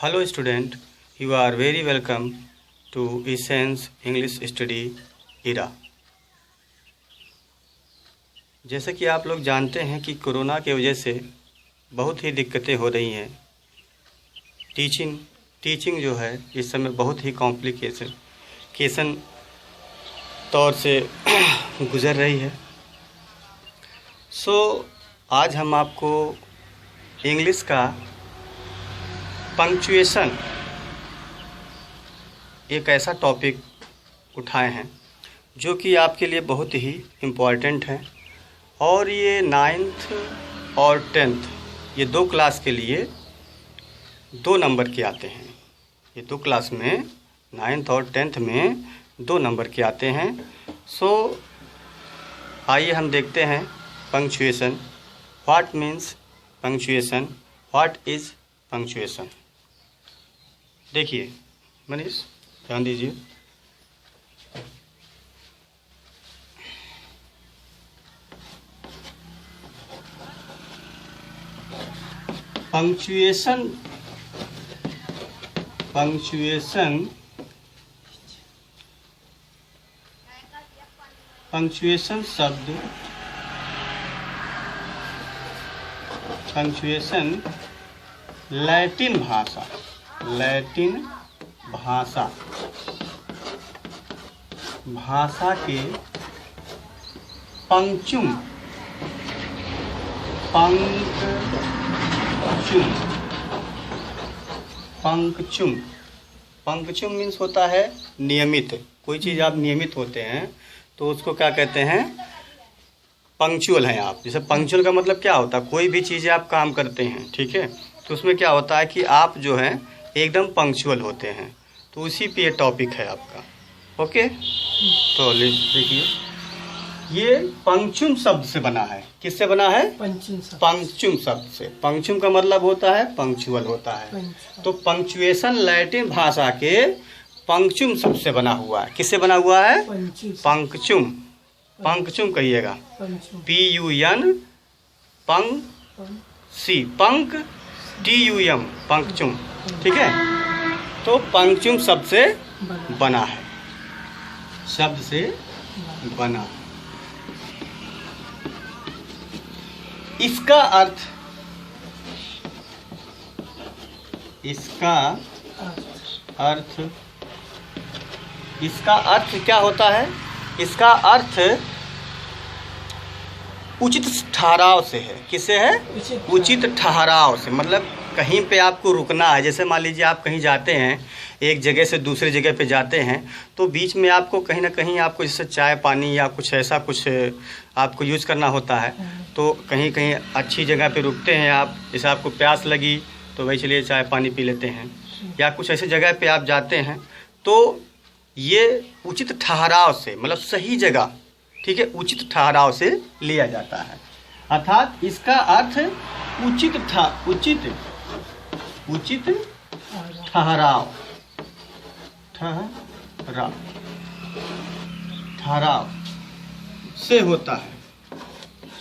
Hello student, you are very welcome to Essence English Study era। जैसे कि आप लोग जानते हैं कि कोरोना की वजह से बहुत ही दिक्कतें हो रही हैं। टीचिंग जो है इस समय बहुत ही कॉम्प्लिकेशन तौर से गुज़र रही है। आज हम आपको इंग्लिश का पंक्चुएशन एक ऐसा टॉपिक उठाए हैं जो कि आपके लिए बहुत ही इम्पॉर्टेंट है और ये 9th और 10th ये दो क्लास के लिए 2 नंबर के आते हैं। ये दो क्लास में 9th और 10th में 2 नंबर के आते हैं। आइए हम देखते हैं punctuation. What means punctuation, what is punctuation. देखिए मनीष, ध्यान दीजिए। पंक्चुएशन लैटिन भाषा के पंक्चुम मीन्स होता है नियमित। कोई चीज़ आप नियमित होते हैं तो उसको क्या कहते हैं, पंक्चुअल हैं आप। जैसे पंक्चुअल का मतलब क्या होता है, कोई भी चीज़ आप काम करते हैं, ठीक है, तो उसमें क्या होता है कि आप जो है एकदम पंक्चुअल होते हैं। तो उसी पे ये टॉपिक है आपका। ओके, तो देखिए ये पंक्चुम शब्द से बना है। किससे बना है? पंक्चुम शब्द से। पंक्चुम का मतलब होता है पंक्चुअल होता है। तो पंक्चुएशन लैटिन भाषा के पंक्चुम शब्द से बना हुआ है। किससे बना हुआ है? पंक्चुम कहिएगा, PUN पंक TUM पंक्चुम, ठीक है। तो पंक्चुम शब्द से बना है, शब्द से बना। इसका अर्थ क्या होता है? इसका अर्थ उचित ठहराव से है। किससे है? उचित ठहराव से। मतलब कहीं पे आपको रुकना है। जैसे मान लीजिए आप कहीं जाते हैं, एक जगह से दूसरी जगह पे जाते हैं, तो बीच में आपको कहीं ना कहीं आपको जैसे चाय पानी या कुछ ऐसा कुछ आपको यूज़ करना होता है। तो कहीं कहीं अच्छी जगह पे रुकते हैं आप। जैसे आपको प्यास लगी तो वही चलिए चाय पानी पी लेते हैं, या कुछ ऐसी जगह पे आप जाते हैं। तो ये उचित ठहराव से, मतलब सही जगह, ठीक है, उचित ठहराव से लिया जाता है। अर्थात इसका अर्थ उचित ठहराव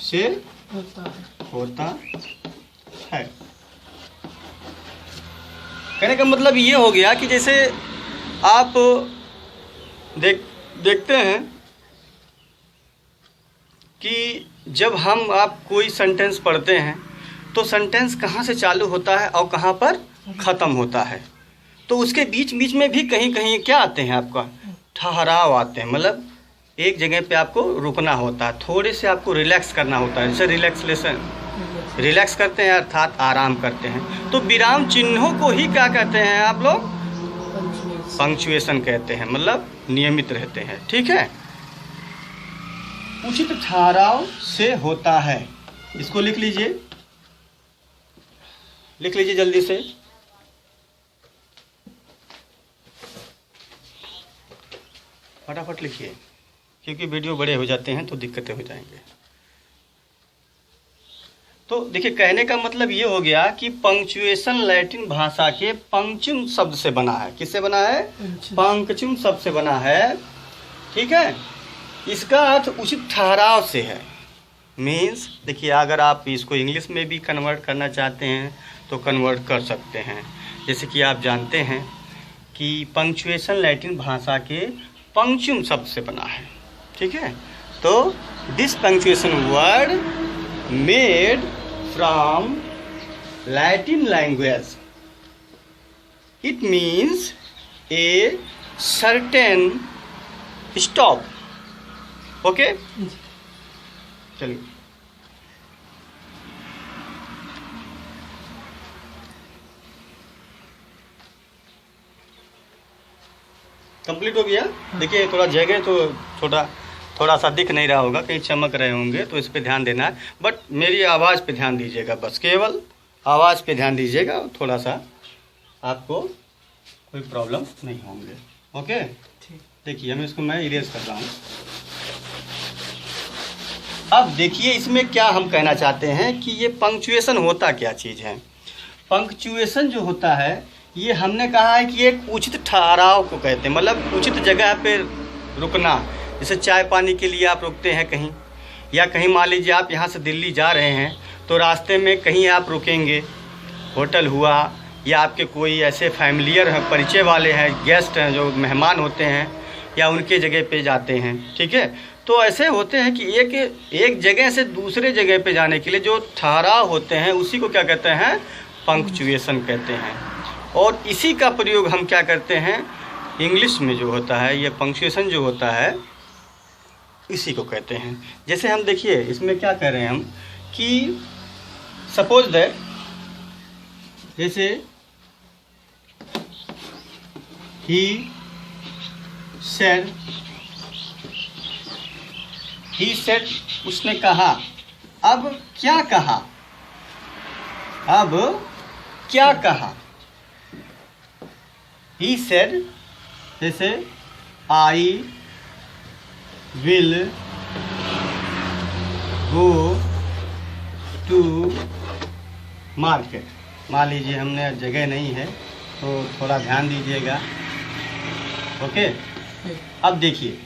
से होता है। कहने का मतलब ये हो गया कि जैसे आप देखते हैं कि जब आप कोई सेंटेंस पढ़ते हैं तो सेंटेंस कहाँ से चालू होता है और कहाँ पर ख़त्म होता है। तो उसके बीच में भी कहीं कहीं क्या आते हैं, आपका ठहराव आते हैं। मतलब एक जगह पे आपको रुकना होता है, थोड़े से आपको रिलैक्स करना होता है। जैसे रिलैक्स करते हैं अर्थात आराम करते हैं। तो विराम चिन्हों को ही क्या कहते हैं आप लोग? पंक्चुएशन कहते हैं। मतलब नियमित रहते हैं, ठीक है। उचित ठहराव से होता है। इसको लिख लीजिए जल्दी से। फटाफट लिखिए, क्योंकि वीडियो बड़े हो जाते हैं तो दिक्कतें हो जाएंगे। तो देखिए, कहने का मतलब ये हो गया कि पंक्चुएशन लैटिन भाषा के पंक्चुम शब्द से बना है। किससे बना है? पंक्चुम शब्द से बना है, ठीक है। इसका अर्थ उचित ठहराव से है। मीन्स देखिए, अगर आप इसको इंग्लिश में भी कन्वर्ट करना चाहते हैं तो कन्वर्ट कर सकते हैं। जैसे कि आप जानते हैं कि पंक्चुएशन लैटिन भाषा के पंक्चुम शब्द से बना है, ठीक है। तो this punctuation word made from Latin language, it means a certain stop. Okay, चलिए कंप्लीट हो गया। देखिए थोड़ा जगह तो थोड़ा सा दिख नहीं रहा होगा, कहीं चमक रहे होंगे, तो इस पे ध्यान देना है। बट मेरी आवाज़ पे ध्यान दीजिएगा, बस केवल आवाज़ पे ध्यान दीजिएगा, थोड़ा सा आपको कोई प्रॉब्लम नहीं होंगे। ओके, देखिए मैं इसको इरेज कर रहा हूँ। अब देखिए इसमें क्या हम कहना चाहते हैं कि ये पंक्चुएशन होता क्या चीज़ है। पंक्चुएशन जो होता है, ये हमने कहा है कि एक उचित ठहराव को कहते हैं, मतलब उचित जगह पे रुकना। जैसे चाय पानी के लिए आप रुकते हैं कहीं, या कहीं मान लीजिए आप यहाँ से दिल्ली जा रहे हैं तो रास्ते में कहीं आप रुकेंगे, होटल हुआ, या आपके कोई ऐसे फैमिलियर हैं, परिचय वाले हैं, गेस्ट हैं, जो मेहमान होते हैं, या उनके जगह पे जाते हैं, ठीक है। तो ऐसे होते हैं कि एक जगह से दूसरे जगह पे जाने के लिए जो ठहराव होते हैं उसी को क्या कहते हैं, पंक्चुएशन कहते हैं। और इसी का प्रयोग हम क्या करते हैं इंग्लिश में जो होता है, ये पंक्चुएशन जो होता है इसी को कहते हैं। जैसे हम देखिए इसमें क्या कह रहे हैं हम कि सपोज दैट, जैसे ही सेड, उसने कहा। अब क्या कहा, He said, जैसे I will go to market। मान लीजिए हमने जगह नहीं है तो थोड़ा ध्यान दीजिएगा। ओके, अब देखिए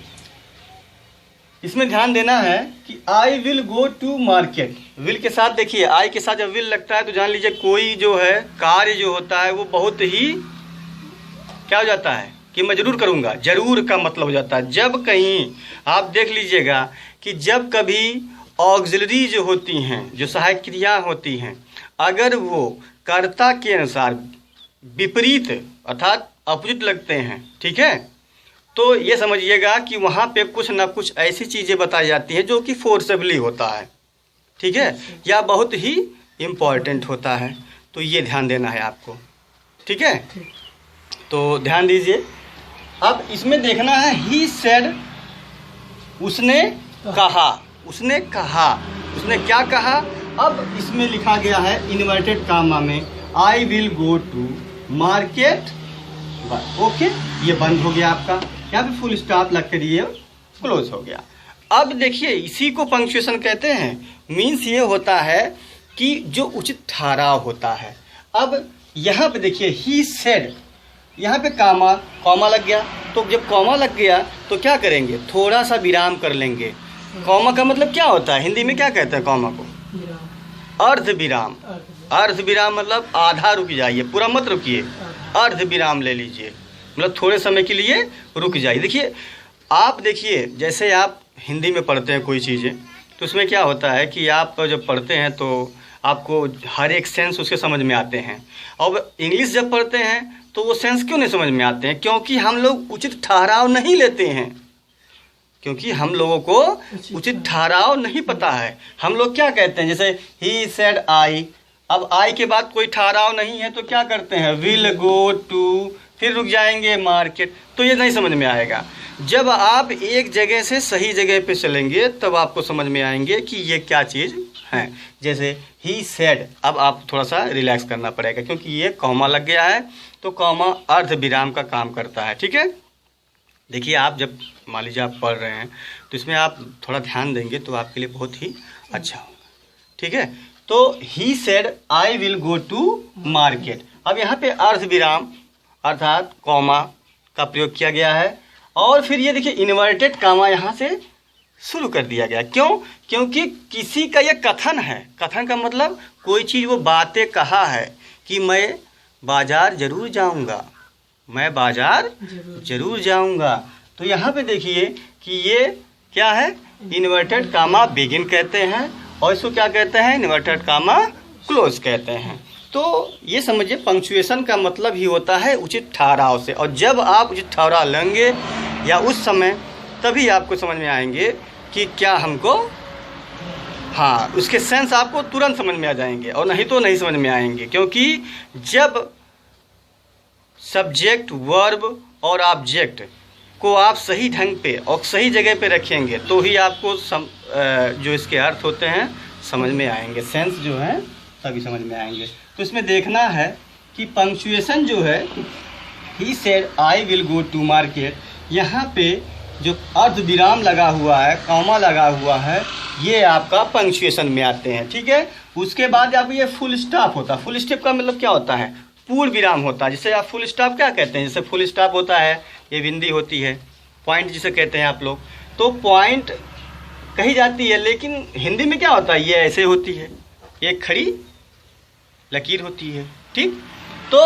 इसमें ध्यान देना है कि I will go to market. Will के साथ देखिए, आई के साथ जब विल लगता है तो जान लीजिए कोई जो है कार्य जो होता है वो बहुत ही क्या हो जाता है कि मैं जरूर करूँगा। जरूर का मतलब हो जाता है, जब कहीं आप देख लीजिएगा कि जब कभी ऑक्सिलरी जो होती हैं, जो सहायक क्रिया होती हैं, अगर वो कर्ता के अनुसार विपरीत अर्थात अपोजिट लगते हैं, ठीक है, तो ये समझिएगा कि वहाँ पे कुछ ना कुछ ऐसी चीज़ें बताई जाती हैं जो कि फोर्सेबली होता है, ठीक है, या बहुत ही इम्पॉर्टेंट होता है। तो ये ध्यान देना है आपको, ठीक है। तो ध्यान दीजिए। अब इसमें देखना है ही सेड, उसने कहा, उसने क्या कहा। अब इसमें लिखा गया है इन्वर्टेड कामा में I will go to market. Okay, ये बंद हो गया आपका, यहाँ पे फुल स्टॉप लग कर ये क्लोज हो गया। अब देखिए इसी को पंक्चुएशन कहते हैं। मीन्स ये होता है कि जो उचित ठहराव होता है। अब यहाँ पे देखिए ही सेड, यहाँ पे कॉमा लग गया, तो जब कॉमा लग गया तो क्या करेंगे, थोड़ा सा विराम कर लेंगे। कॉमा का मतलब क्या होता है, हिंदी में क्या कहते हैं कॉमा को, अर्ध विराम। अर्ध विराम मतलब आधा रुक जाइए, पूरा मत रुकिए, अर्ध विराम ले लीजिए, मतलब थोड़े समय के लिए रुक जाइए। देखिए आप देखिए, जैसे आप हिंदी में पढ़ते हैं कोई चीज़ें, तो उसमें क्या होता है कि आप जब पढ़ते हैं तो आपको हर एक सेंस उसके समझ में आते हैं। और इंग्लिश जब पढ़ते हैं तो वो सेंस क्यों नहीं समझ में आते हैं, क्योंकि हम लोग उचित ठहराव नहीं लेते हैं, क्योंकि हम लोगों को उचित ठहराव नहीं पता है। हम लोग क्या कहते हैं, जैसे ही सेड आई, अब आई के बाद कोई ठहराव नहीं है तो क्या करते हैं, विल गो टू, फिर रुक जाएंगे मार्केट, तो ये नहीं समझ में आएगा। जब आप एक जगह से सही जगह पे चलेंगे तब आपको समझ में आएंगे कि ये क्या चीज़ है। जैसे ही सेड, अब आप थोड़ा सा रिलैक्स करना पड़ेगा क्योंकि ये कॉमा लग गया है, तो कॉमा अर्ध विराम का काम करता है, ठीक है। देखिए आप जब मान लीजिए आप पढ़ रहे हैं तो इसमें आप थोड़ा ध्यान देंगे तो आपके लिए बहुत ही अच्छा होगा, ठीक है। तो he said I will go to market. अब यहाँ पे अर्ध विराम अर्थात कॉमा का प्रयोग किया गया है, और फिर ये देखिए इन्वर्टेड कामा यहाँ से शुरू कर दिया गया। क्यों? क्योंकि किसी का ये कथन है। कथन का मतलब कोई चीज़ वो बातें कहा है कि मैं बाजार जरूर जाऊंगा, मैं बाजार जरूर जाऊंगा। तो यहाँ पे देखिए कि ये क्या है, इन्वर्टेड कामा बिगिन कहते हैं और इसको क्या कहते हैं, इन्वर्टेड कामा क्लोज कहते हैं। तो ये समझिए पंक्चुएशन का मतलब ही होता है उचित ठहराव से, और जब आप उचित ठहराव लेंगे या उस समय, तभी आपको समझ में आएंगे कि क्या हमको, हाँ, उसके सेंस आपको तुरंत समझ में आ जाएंगे, और नहीं तो नहीं समझ में आएंगे। क्योंकि जब सब्जेक्ट, वर्ब और ऑब्जेक्ट को आप सही ढंग पे और सही जगह पे रखेंगे तो ही आपको जो इसके अर्थ होते हैं समझ में आएंगे, सेंस जो है तभी समझ में आएंगे। तो इसमें देखना है कि पंक्चुएशन जो है, he said I will go to market, यहाँ पे जो अर्ध विराम लगा हुआ है, कॉमा लगा हुआ है, ये आपका पंक्चुएशन में आते हैं। ठीक है। उसके बाद आपको ये फुल स्टॉप होता है। फुल स्टॉप का मतलब क्या होता है, पूर्ण विराम होता है। जिसे आप फुल स्टॉप क्या कहते हैं, जैसे फुल स्टॉप होता है, ये बिंदी होती है, पॉइंट जिसे कहते हैं आप लोग, तो पॉइंट कही जाती है, लेकिन हिंदी में क्या होता है, ये ऐसे होती है, एक खड़ी लकीर होती है। ठीक। तो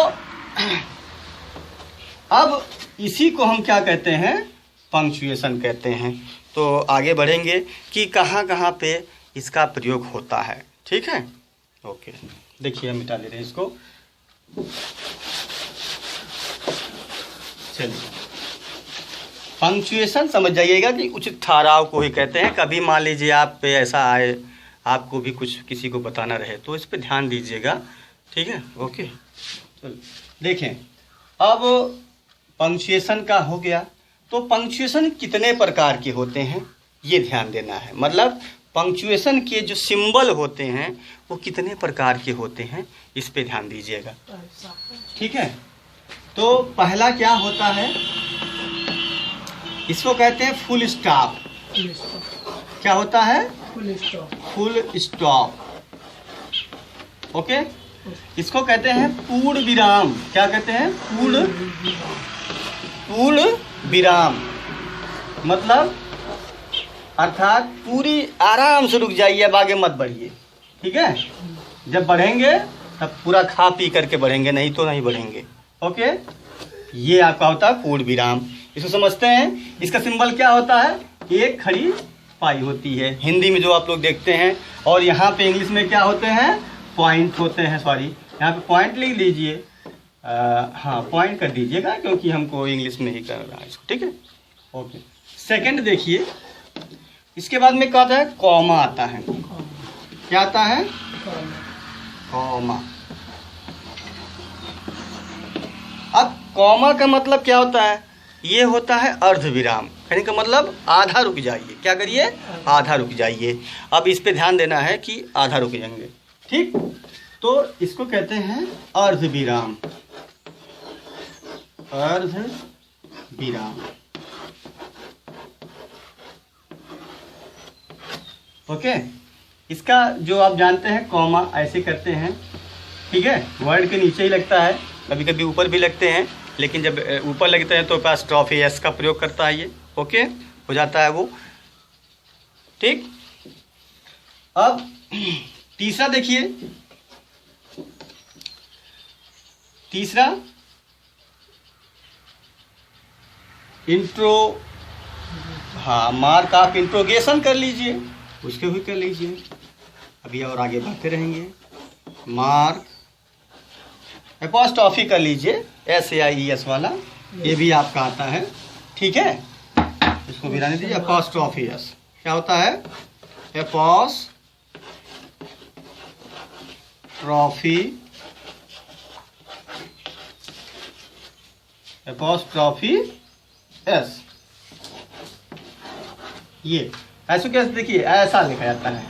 अब इसी को हम क्या कहते हैं, पंक्चुएशन कहते हैं। तो आगे बढ़ेंगे कि कहाँ कहाँ पे इसका प्रयोग होता है। ठीक है। ओके, देखिए हम मिटा दे रहे हैं इसको। चलिए, पंक्चुएशन समझ जाइएगा कि उचित ठहराव को ही कहते हैं। कभी मान लीजिए आप पे ऐसा आए, आपको भी कुछ किसी को बताना रहे, तो इस पे ध्यान दीजिएगा। ठीक है। ओके, चलो देखें। अब पंक्चुएशन का हो गया, तो पंक्चुएशन कितने प्रकार के होते हैं ये ध्यान देना है। मतलब पंक्चुएशन के जो सिंबल होते हैं वो कितने प्रकार के होते हैं, इस पे ध्यान दीजिएगा। ठीक है। तो पहला क्या होता है, इसको कहते हैं फुल स्टॉप। क्या होता है, फुल स्टॉप। ओके। इसको कहते हैं पूर्ण विराम। क्या कहते हैं, पूर्ण विराम। मतलब अर्थात पूरी आराम से रुक जाइए, अब आगे मत बढ़िए। ठीक है। जब बढ़ेंगे तब पूरा खा पी करके बढ़ेंगे, नहीं तो नहीं बढ़ेंगे। ओके। ये आपका होता है पूर्ण विराम। इसको समझते हैं। इसका सिंबल क्या होता है, एक खड़ी पाई होती है हिंदी में जो आप लोग देखते हैं, और यहाँ पे इंग्लिश में क्या होते हैं, पॉइंट होते हैं। सॉरी, यहाँ पे पॉइंट लिख लीजिए। हाँ, पॉइंट कर दीजिएगा क्योंकि हमको इंग्लिश में ही कर रहा है इसको। ठीक है। ओके। सेकंड देखिए, इसके बाद में क्या आता है, कॉमा आता है। क्या आता है, कॉमा। अब कॉमा का मतलब क्या होता है, ये होता है अर्ध विराम। कहने का मतलब आधा रुक जाइए। क्या करिए, आधा रुक जाइए। अब इस पे ध्यान देना है कि आधा रुक जाएंगे। ठीक। तो इसको कहते हैं अर्ध विराम। अर्ध विराम। ओके। इसका जो आप जानते हैं, कॉमा ऐसे करते हैं। ठीक है। वर्ड के नीचे ही लगता है, कभी कभी ऊपर भी लगते हैं, लेकिन जब ऊपर लगते हैं तो पास ट्रॉफी एस का प्रयोग करता है ये। ओके, हो जाता है वो। ठीक। अब तीसरा देखिए, तीसरा इंट्रो, हाँ, मार्क आप इंट्रोगेशन कर लीजिए, उसके भी कर लीजिए। अभी और आगे बढ़ते रहेंगे। मार्क एपॉस्ट्रॉफी कर लीजिए, SAIES वाला, ये भी आपका आता है। ठीक है। इसको भी रहने दीजिए। एपॉस्ट्रॉफी एस क्या होता है, एपॉस्ट्रॉफी एस। ये ऐसे कैसे, देखिए ऐसा लिखा जाता है।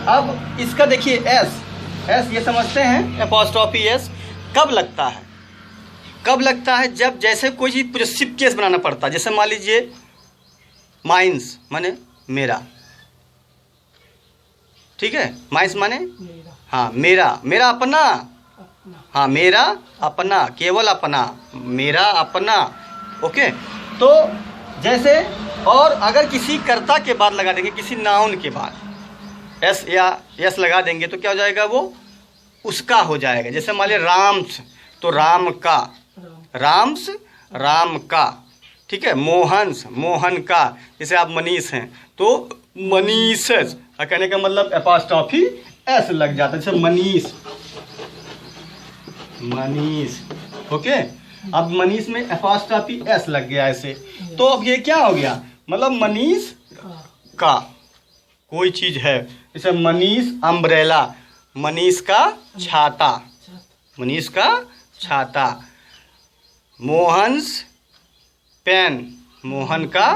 अब इसका देखिए एस ये समझते हैं। एपॉस्ट्रॉफी एस कब लगता है, कब लगता है, जब जैसे कोई चीज़ पॉजिटिव केस बनाना पड़ता है। जैसे मान लीजिए माइंस माने मेरा। ठीक है। माइंस माने हाँ मेरा अपना, हाँ मेरा अपना, केवल अपना, मेरा अपना। ओके। तो जैसे और अगर किसी कर्ता के बाद लगा देंगे, किसी नाउन के बाद एस या एस लगा देंगे तो क्या हो जाएगा, वो उसका हो जाएगा। जैसे मान लिया राम्स तो राम का, राम्स राम का, ठीक है। मोहन्स मोहन का, जैसे आप मनीष हैं तो मनीषस, कहने का मतलब एपॉस्ट्रॉफी एस लग जाता है, जैसे मनीष मनीष, ओके। अब मनीष में एपॉस्ट्रॉफी एस लग गया ऐसे, तो अब ये क्या हो गया, मतलब मनीष का कोई चीज है, जैसे मनीष अम्ब्रेला, मनीष का छाता, मनीष का छाता। मोहन्स पेन, मोहन का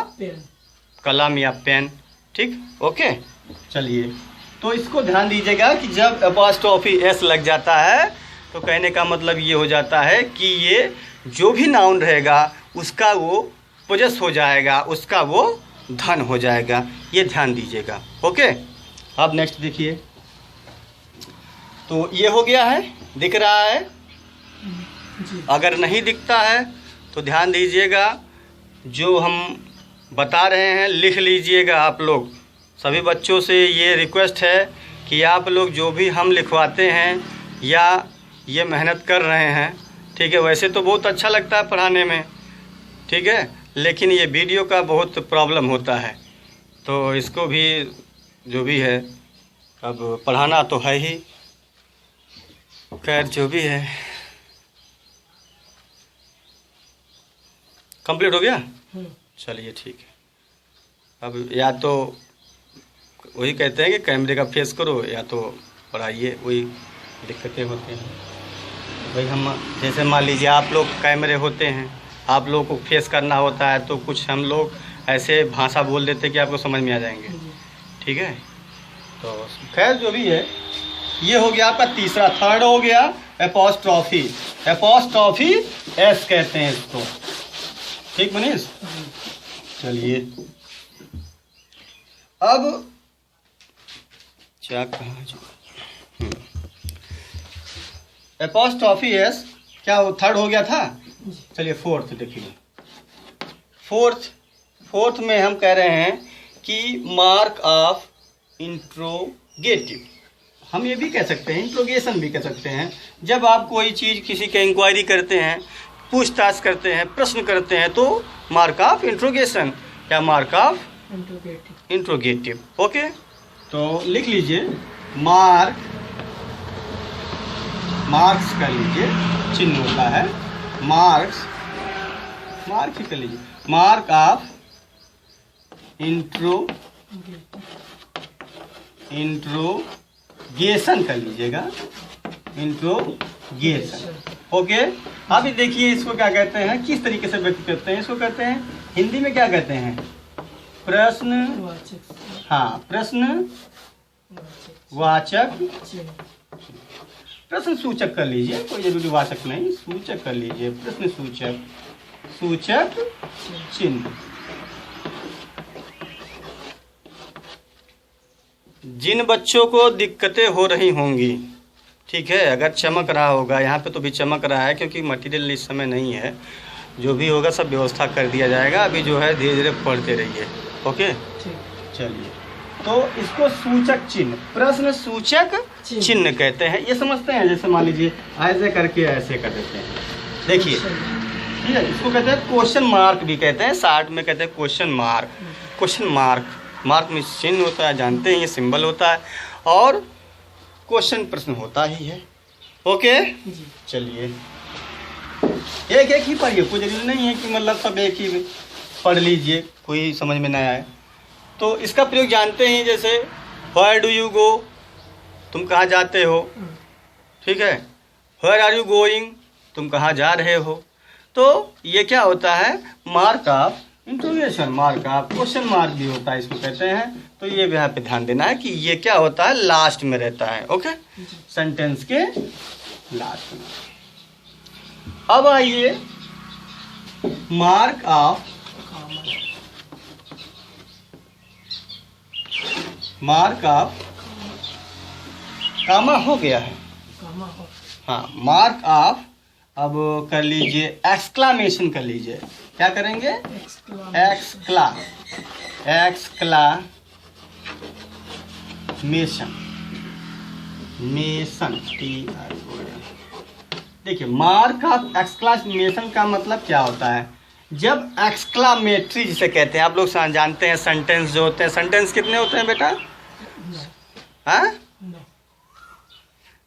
कलम या पेन, ठीक, ओके। चलिए, तो इसको ध्यान दीजिएगा कि जब एपॉस्ट्रॉफी एस लग जाता है तो कहने का मतलब ये हो जाता है कि ये जो भी नाउन रहेगा उसका वो पोजेस हो जाएगा, उसका वो धन हो जाएगा, ये ध्यान दीजिएगा, ओके। अब नेक्स्ट देखिए, तो ये हो गया है, दिख रहा है जी। अगर नहीं दिखता है तो ध्यान दीजिएगा, जो हम बता रहे हैं लिख लीजिएगा आप लोग। सभी बच्चों से ये रिक्वेस्ट है कि आप लोग जो भी हम लिखवाते हैं या ये मेहनत कर रहे हैं, ठीक है, वैसे तो बहुत अच्छा लगता है पढ़ाने में, ठीक है, लेकिन ये वीडियो का बहुत प्रॉब्लम होता है, तो इसको भी जो भी है अब पढ़ाना तो है ही, खैर जो भी है। कंप्लीट हो गया, चलिए ठीक है। अब या तो वही कहते हैं कि कैमरे का फेस करो या तो पढ़ाइए, वही दिक्कतें होती हैं भाई। हम जैसे मान लीजिए आप लोग कैमरे होते हैं, आप लोगों को फेस करना होता है, तो कुछ हम लोग ऐसे भाषा बोल देते कि आपको समझ में आ जाएंगे, ठीक है। तो खैर जो भी है, ये हो गया आपका तीसरा, थर्ड हो गया एपॉस्ट्रॉफी, एपॉस्ट्रॉफी एस कहते हैं इसको, ठीक मनीष। चलिए, अब क्या कहा जो एपॉस्ट्रॉफी एस क्या वो थर्ड हो गया था। चलिए फोर्थ देखिए, फोर्थ में हम कह रहे हैं कि मार्क ऑफ इंट्रोगेटिव, हम ये भी कह सकते हैं, इंट्रोगेशन भी कह सकते हैं। जब आप कोई चीज़ किसी के इंक्वायरी करते हैं, पूछताछ करते हैं, प्रश्न करते हैं, तो मार्क ऑफ इंट्रोगेशन या मार्क ऑफ इंट्रोगेटिव, ओके। तो लिख लीजिए मार्क्स कर लीजिए, चिन्ह होता है मार्क ही कर लीजिए, मार्क ऑफ इंट्रोगेशन कर लीजिएगा, इंट्रोगेशन, ओके। अभी देखिए इसको क्या कहते हैं, किस तरीके से व्यक्त करते हैं, इसको कहते हैं हिंदी में क्या कहते हैं, प्रश्न, हाँ, प्रश्न वाचक, प्रश्न सूचक कर लीजिए, कोई जरूरी वाचक नहीं, सूचक कर लीजिए, प्रश्न सूचक चिन्ह। जिन बच्चों को दिक्कतें हो रही होंगी, ठीक है, अगर चमक रहा होगा, यहाँ पे तो भी चमक रहा है क्योंकि मटेरियल इस समय नहीं है, जो भी होगा सब व्यवस्था कर दिया जाएगा। अभी जो है धीरे धीरे पढ़ते रहिए, ओके। चलिए, तो इसको सूचक चिन्ह, प्रश्न सूचक चिन्ह कहते हैं, ये समझते हैं। जैसे मान लीजिए ऐसे करके ऐसे कर देते हैं, देखिए, ठीक है, इसको कहते हैं क्वेश्चन मार्क भी कहते हैं, शार्ट में कहते हैं क्वेश्चन मार्क। क्वेश्चन मार्क में चिन्ह होता है, जानते हैं, ये सिंबल होता है, और क्वेश्चन प्रश्न होता ही है, ओके। चलिए, एक एक ही पढ़िए, कोई जरूरी नहीं है कि मतलब सब एक ही पढ़ लीजिए, कोई समझ में ना आए तो। इसका प्रयोग जानते हैं, जैसे वेयर डू यू गो, तुम कहाँ जाते हो, ठीक है। वेयर आर यू गोइंग, तुम कहाँ जा रहे हो। तो ये क्या होता है, mark of interrogation, mark of question mark भी होता है, इसको कहते हैं। तो ये यहाँ पे ध्यान देना है कि ये क्या होता है, लास्ट में रहता है, ओके, सेंटेंस के लास्ट में। अब आइए मार्क ऑफ कामा हो गया है, हाँ, मार्क ऑफ, अब कर लीजिए एक्सक्लामेशन कर लीजिए, क्या करेंगे, एक्सक्लामेशन देखिए, मार्क ऑफ एक्सक्लामेशन का मतलब क्या होता है? जब एक्सक्लामेटरी जिसे कहते हैं, आप लोग जानते हैं सेंटेंस जो होते हैं, सेंटेंस कितने होते हैं बेटा? हाँ,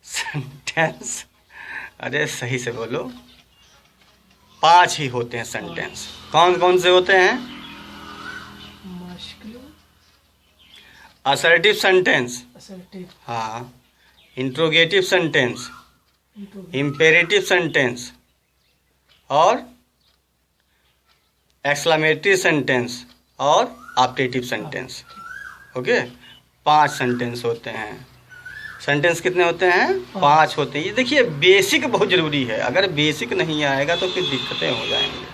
सेंटेंस, अरे सही से बोलो, 5 ही होते हैं सेंटेंस। कौन कौन से होते हैं? असर्टिव सेंटेंस, हाँ, इंट्रोगेटिव सेंटेंस, इम्पेरेटिव सेंटेंस और एक्सक्लामेटरी सेंटेंस और ऑप्टेटिव सेंटेंस। ओके, 5 सेंटेंस होते हैं। सेंटेंस कितने होते हैं? 5 होते हैं। ये देखिए, बेसिक बहुत ज़रूरी है। अगर बेसिक नहीं आएगा तो फिर दिक्कतें हो जाएंगी।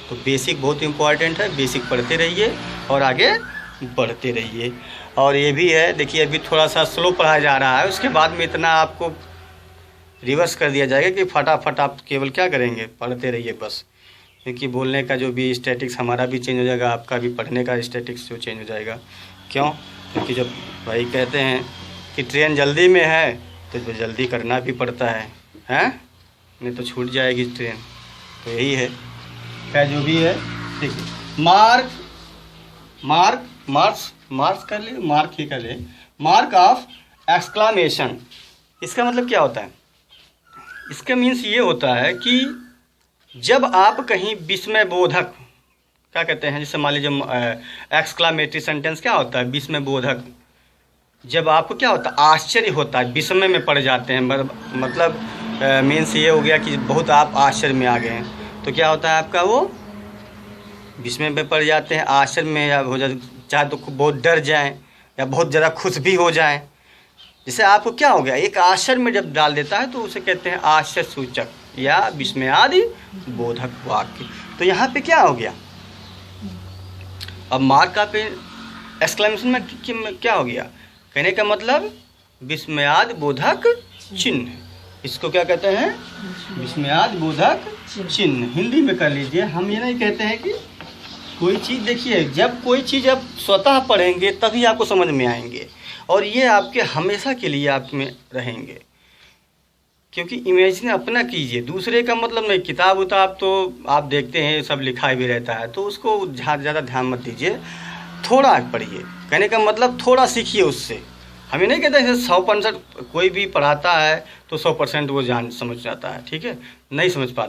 तो बेसिक बहुत इम्पोर्टेंट है। बेसिक पढ़ते रहिए और आगे बढ़ते रहिए। और ये भी है, देखिए अभी थोड़ा सा स्लो पढ़ाया जा रहा है, उसके बाद में इतना आपको रिवर्स कर दिया जाएगा कि फटाफट आप केवल क्या करेंगे, पढ़ते रहिए बस। क्योंकि बोलने का जो भी स्टैटिक्स हमारा भी चेंज हो जाएगा, आपका भी पढ़ने का स्टैटिक्स जो चेंज हो जाएगा। क्यों? क्योंकि जब भाई कहते हैं कि ट्रेन जल्दी में है तो जल्दी करना भी पड़ता है, हैं? नहीं तो छूट जाएगी ट्रेन। तो यही है, क्या जो भी है। देखिए, मार्क्स कर ले, मार्क ही कर ले। मार्क ऑफ एक्सक्लामेशन, इसका मतलब क्या होता है? इसका मीन्स ये होता है कि जब आप कहीं विस्मय बोधक, क्या कहते हैं, जैसे मान लीजिए एक्सक्लामेटरी सेंटेंस क्या होता है? विस्मय बोधक। जब आपको क्या होता है? आश्चर्य होता है, विस्मय में पड़ जाते हैं, मतलब मीन्स ये हो गया कि बहुत आप आश्चर्य में आ गए हैं, तो क्या होता है आपका? वो विस्मय में पड़ जाते हैं, आश्चर्य में या हो जाए, चाहे तो बहुत डर जाएं या बहुत ज़्यादा खुश भी हो जाएं। जैसे आपको क्या हो गया, एक आश्चर्य में जब डाल देता है तो उसे कहते हैं आश्चर्य सूचक या विस्मयादि बोधक वाक्य। तो यहाँ पे क्या हो गया? अब मार्क का पे एक्सक्लेमेशन में क्या हो गया? कहने का मतलब विस्मयादि बोधक चिन्ह। इसको क्या कहते हैं? विस्मयादि बोधक चिन्ह। हिंदी में कर लीजिए। हम ये नहीं कहते हैं कि कोई चीज़, देखिए जब कोई चीज़ आप स्वतः पढ़ेंगे तभी आपको समझ में आएंगे, और ये आपके हमेशा के लिए आप में रहेंगे। क्योंकि इमेजिन अपना कीजिए, दूसरे का मतलब नहीं। किताब उताब तो आप देखते हैं, सब लिखा भी रहता है, तो उसको ज़्यादा ध्यान मत दीजिए, थोड़ा पढ़िए। कहने का मतलब थोड़ा सीखिए उससे। हम ये नहीं कहते 100% कोई भी पढ़ाता है तो 100% वो समझ जाता है, ठीक है? नहीं समझ पाता।